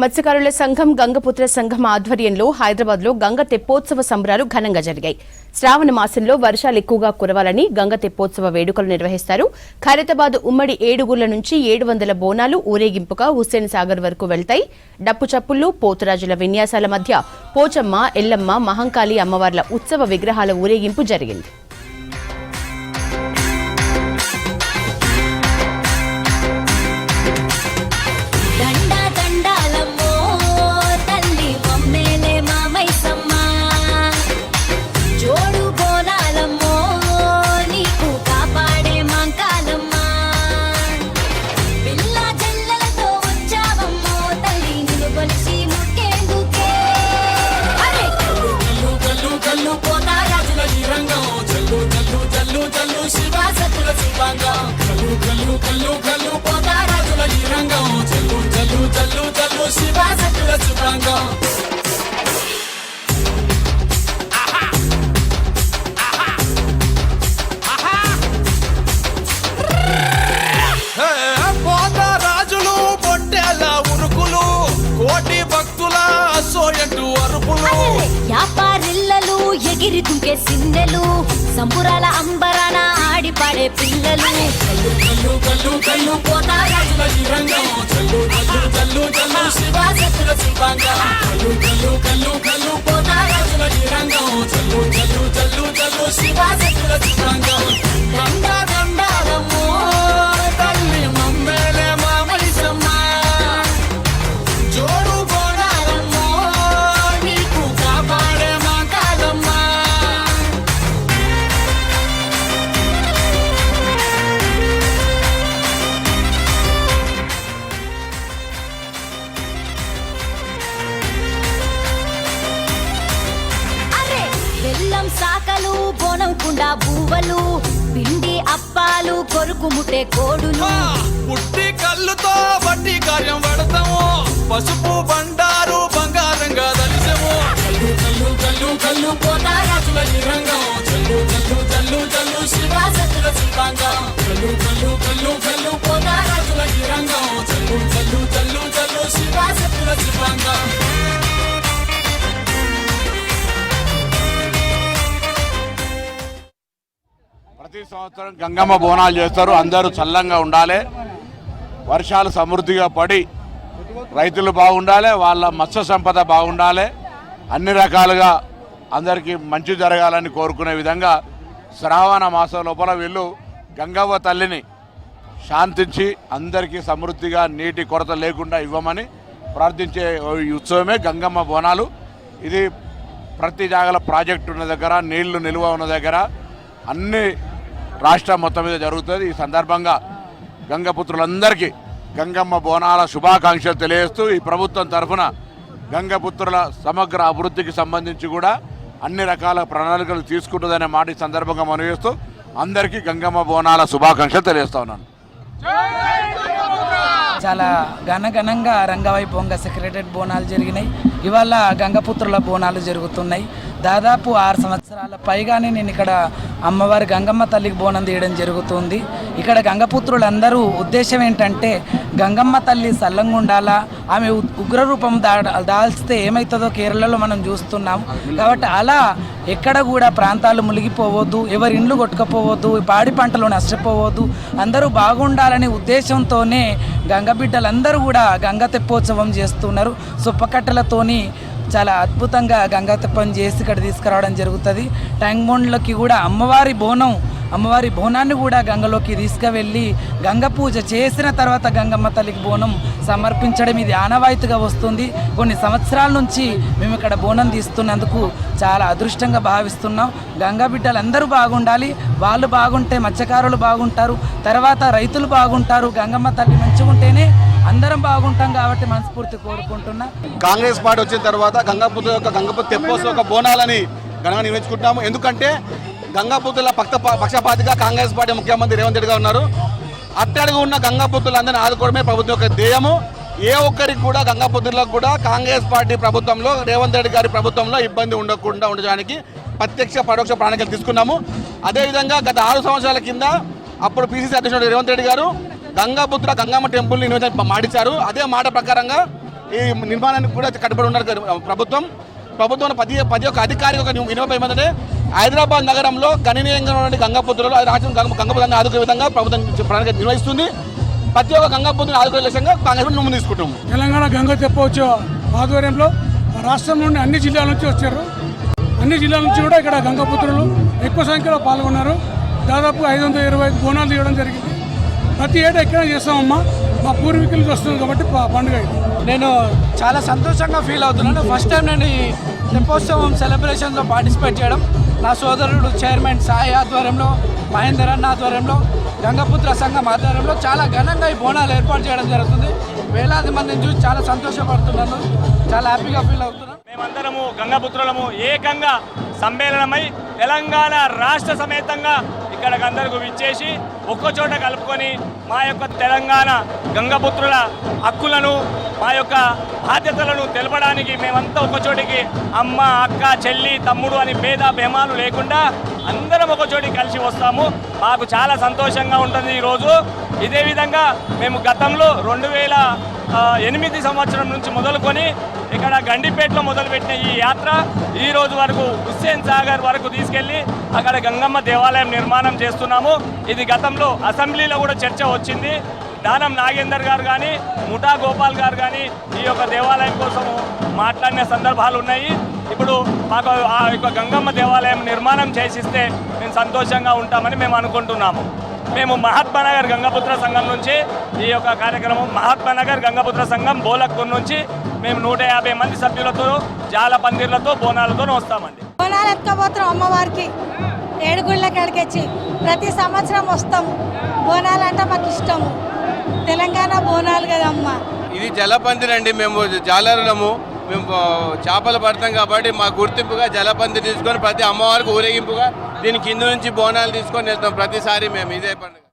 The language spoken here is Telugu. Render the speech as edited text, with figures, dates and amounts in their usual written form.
మత్స్యకారుల సంఘం గంగపుత్ర సంఘం ఆధ్వర్యంలో హైదరాబాద్లో గంగ తెప్పోత్సవ సంబరాలు ఘనంగా జరిగాయి. శ్రావణ మాసంలో వర్షాలు ఎక్కువగా కురవాలని గంగ తెప్పోత్సవ వేడుకలు నిర్వహిస్తారు. ఖైరతాబాద్ ఉమ్మడి ఏడుగుళ్ల నుంచి 700 బోనాలు ఊరేగింపుగా హుస్సేన్ సాగర్ వరకు వెళ్తాయి. డప్పు చప్పుళ్లు, పోతురాజుల విన్యాసాల మధ్య పోచమ్మ, ఎల్లమ్మ, మహంకాళి అమ్మవార్ల ఉత్సవ విగ్రహాల ఊరేగింపు జరిగింది. రాజులు బొట్టెల ఉరుకులు, కోటి భక్తుల సోయటు అరుపులు, వ్యాపారిల్లలు ఎగిరి దుంకే సిన్నెలు, సంబురాల అంబరాన ఆడి పాడే పిల్లలు. కల్లు కల్లు కల్లు కల్లు పోతారాజుల రంగం, చల్లు చల్లు చల్లు చల్లు శివాసతుల శివాంగం. కల్లు కల్లు కల్లు కల్లు పోతారాజుల రంగం, చల్లు చల్లు చల్లు చల్లు శివాసతుల శివాంగం. గంగా గండారమ్మో తల్లి మమ్మేలే మామైసమ్మ, జోడు గోడారమ్మో నీకు కాపాడే మా కాదమ్మ. బెల్లం సాకలు, బోనం కుండా బూవలు, పిండి అప్పాలు, కొరుకు ముట్టే కోడులు. పుట్టి కళ్ళుతో బట్టి కార్యం పడతాము, పసుపు బండారు బంగారంగా దలిసము. కల్లు కల్లు కల్లు కల్లు పోతారాజుల రంగం, చల్లు చల్లు చల్లు చల్లు శివాసతుల శివాంగం. కల్లు కల్లు కల్లు కల్లు పోతారాజుల రంగం, చల్లు చల్లు చల్లు చల్లు శివాసతుల శివాంగం. ప్రతి సంవత్సరం గంగమ్మ బోనాలు చేస్తారు. అందరూ చల్లంగా ఉండాలి, వర్షాలు సమృద్ధిగా పడి రైతులు బాగుండాలి, వాళ్ళ మత్స్య సంపద బాగుండాలి, అన్ని రకాలుగా అందరికీ మంచి జరగాలని కోరుకునే విధంగా శ్రావణ మాసం లోపల వీళ్ళు గంగవ్వ తల్లిని శాంతించి అందరికీ సమృద్ధిగా నీటి కొరత లేకుండా ఇవ్వమని ప్రార్థించే ఈ ఉత్సవమే గంగమ్మ బోనాలు. ఇది ప్రతి జాగల ప్రాజెక్టు ఉన్న దగ్గర, నీళ్లు నిల్వ ఉన్న దగ్గర అన్ని రాష్ట్రం మొత్తం మీద జరుగుతుంది. ఈ సందర్భంగా గంగపుత్రులందరికీ గంగమ్మ బోనాల శుభాకాంక్షలు తెలియజేస్తూ ఈ ప్రభుత్వం తరఫున గంగపుత్రుల సమగ్ర అభివృద్ధికి సంబంధించి కూడా అన్ని రకాల ప్రణాళికలు తీసుకుంటుందనే మాట ఈ సందర్భంగా మనవి చేస్తూ అందరికీ గంగమ్మ బోనాల శుభాకాంక్షలు తెలియజేస్తా ఉన్నాను. చాలా ఘనంగా రంగవైభవంగా సెక్రటరేట్ బోనాలు జరిగినాయి. ఇవాళ గంగపుత్రుల బోనాలు జరుగుతున్నాయి. దాదాపు 6 సంవత్సరాల పైగానే నేను ఇక్కడ అమ్మవారి గంగమ్మ తల్లికి బోనం తీయడం జరుగుతుంది. ఇక్కడ గంగపుత్రులందరూ ఉద్దేశం ఏంటంటే గంగమ్మ తల్లి సల్లంగా ఉండాలా, ఆమె ఉగ్రరూపం దాల్స్తే ఏమవుతుందో కేరళలో మనం చూస్తున్నాం. కాబట్టి అలా ఎక్కడ కూడా ప్రాంతాలు మునిగిపోవద్దు, ఎవరి ఇండ్లు కొట్టుకుపోవద్దు, పాడి పంటలు నష్టపోవద్దు, అందరూ బాగుండాలనే ఉద్దేశంతోనే గంగబిడ్డలందరూ కూడా గంగ తెప్పోత్సవం చేస్తున్నారు. సుప్పకట్టెలతోని చాలా అద్భుతంగా గంగా తెప్పని చేసి ఇక్కడ తీసుకురావడం జరుగుతుంది. ట్యాంక్ బండ్లకి కూడా అమ్మవారి బోనాన్ని కూడా గంగలోకి తీసుకువెళ్ళి గంగ పూజ చేసిన తర్వాత గంగమ్మ తల్లికి బోనం సమర్పించడం ఇది ఆనవాయితీగా వస్తుంది. కొన్ని సంవత్సరాల నుంచి మేము ఇక్కడ బోనం తీస్తున్నందుకు చాలా అదృష్టంగా భావిస్తున్నాం. గంగా బిడ్డలందరూ బాగుండాలి, వాళ్ళు బాగుంటే మత్స్యకారులు బాగుంటారు, తర్వాత రైతులు బాగుంటారు. గంగమ్మ తల్లి మంచిగుంటేనే అందరం బాగుంటాం కాబట్టి మనస్ఫూర్తి కోరుకుంటున్నా. కాంగ్రెస్ పార్టీ వచ్చిన తర్వాత గంగపుత్ర తెప్పోత్సవ బోనాలని ఘనంగా నిర్వహించుకుంటున్నాము. ఎందుకంటే గంగాపుత్రుల పక్షపాతిగా కాంగ్రెస్ పార్టీ ముఖ్యమంత్రి రేవంత్ రెడ్డి గారు ఉన్నారు. అట్టడుగు ఉన్న గంగాపుత్రులందరినీ ఆదుకోవడమే ప్రభుత్వం యొక్క ధ్యేయము. ఏ ఒక్కరికి కూడా గంగాపుత్రులకు కూడా కాంగ్రెస్ పార్టీ ప్రభుత్వంలో రేవంత్ రెడ్డి గారి ప్రభుత్వంలో ఇబ్బంది ఉండడానికి ప్రత్యక్ష పరోక్ష ప్రణాళికలు తీసుకున్నాము. అదేవిధంగా గత 6 సంవత్సరాల కింద అప్పుడు పీసీసీ అధ్యక్షుడు రేవంత్ రెడ్డి గారు గంగాపుత్ర గంగమ్మ టెంపుల్ని మాటిచ్చారు. అదే మాట ప్రకారంగా ఈ నిర్మాణానికి కూడా కట్టుబడి ఉన్నారు ప్రభుత్వం. ప్రతి ఒక్క అధికారి ఒక వినోపం ఏమంటే హైదరాబాద్ నగరంలో గణనీయంగా ఉన్న గంగాపుత్రులు రాష్ట్రం గంగాపుత్రాన్ని ఆదుకునే విధంగా ప్రభుత్వం ప్రణాళిక నిర్వహిస్తుంది. ప్రతి ఒక్క గంగాపుత్రుని ఆదుకునే లక్ష్యంగా కాంగ్రెస్ ముందు తీసుకుంటాం. తెలంగాణ గంగ తెప్పవచ్చు ఆధ్వర్యంలో రాష్ట్రం నుండి అన్ని జిల్లాల నుంచి వచ్చారు. అన్ని జిల్లాల నుంచి కూడా ఇక్కడ గంగాపుత్రులు ఎక్కువ సంఖ్యలో పాల్గొన్నారు. దాదాపు 525 బోనాలు తీయడం జరిగింది. ప్రతి ఏటా ఎక్కడ చేస్తామమ్మా, మా పూర్వీకులు వస్తుంది కాబట్టి పండుగ ఇది. నేను చాలా సంతోషంగా ఫీల్ అవుతున్నాను. ఫస్ట్ టైం నేను ఈ తెప్పోత్సవం సెలబ్రేషన్లో పార్టిసిపేట్ చేయడం. నా సోదరుడు చైర్మన్ సాయి ఆధ్వర్యంలో, మహేందర్ అన్న ఆధ్వర్యంలో, గంగపుత్ర సంఘం ఆధ్వర్యంలో చాలా ఘనంగా ఈ బోనాలు ఏర్పాటు చేయడం జరుగుతుంది. వేలాది మందిని చూసి చాలా సంతోషపడుతున్నాను, చాలా హ్యాపీగా ఫీల్ అవుతున్నాను. మేమందరము గంగపుత్రులము ఏకంగా సమ్మేళనమై తెలంగాణ రాష్ట్ర సమేతంగా ఇక్కడికి అందరికి విచ్చేసి ఒక్కచోట కలుపుకొని మా యొక్క తెలంగాణ గంగపుత్రుల హక్కులను, మా యొక్క బాధ్యతలను తెలపడానికి మేమంతా ఒకచోటికి అమ్మ, అక్క, చెల్లి, తమ్ముడు అని భేద భేమాలు లేకుండా అందరం ఒకచోటికి కలిసి వస్తాము. మాకు చాలా సంతోషంగా ఉంటుంది ఈరోజు. ఇదే విధంగా మేము గతంలో 2008 సంవత్సరం నుంచి మొదలుకొని ఇక్కడ గండిపేటలో మొదలుపెట్టిన ఈ యాత్ర ఈ రోజు వరకు హుస్సేన్ సాగర్ వరకు తీసుకెళ్లి అక్కడ గంగమ్మ దేవాలయం నిర్మాణం చేస్తున్నాము. ఇది గతంలో అసెంబ్లీలో కూడా చర్చ వచ్చింది. దానం నాగేందర్ గారు కానీ, ముఠా గోపాల్ గారు కానీ ఈ యొక్క దేవాలయం కోసం మాట్లాడిన సందర్భాలు ఉన్నాయి. ఇప్పుడు మాకు ఆ యొక్క గంగమ్మ దేవాలయం నిర్మాణం చేసిస్తే మేము సంతోషంగా ఉంటామని మేము అనుకుంటున్నాము. మేము మహాత్మానగర్ గంగపుత్ర సంఘం నుంచి ఈ యొక్క కార్యక్రమం మహాత్మానగర్ గంగపుత్ర సంఘం బోలక్కూర్ నుంచి మేము 150 మంది సభ్యులతో జాల పందిర్లతో బోనాలతో వస్తామండి. బోనాలు ఎత్తుకోబోతున్నాం అమ్మవారికి 7 గుళ్ళకి అడిగొచ్చి ప్రతి సంవత్సరం వస్తాం. బోనాలు అంటే మాకు ఇష్టము. తెలంగాణ బోనాలు కదమ్మా. ఇది జలపందిరండి. మేము జాలరులము, మేము చేపలు పడతాం కాబట్టి మా గుర్తింపుగా జలపంది తీసుకొని ప్రతి అమ్మవారికి ఊరేగింపుగా దీని కింద నుంచి బోనాలు తీసుకొని వెళ్తాం ప్రతిసారి మేము. ఇదే పండుగ.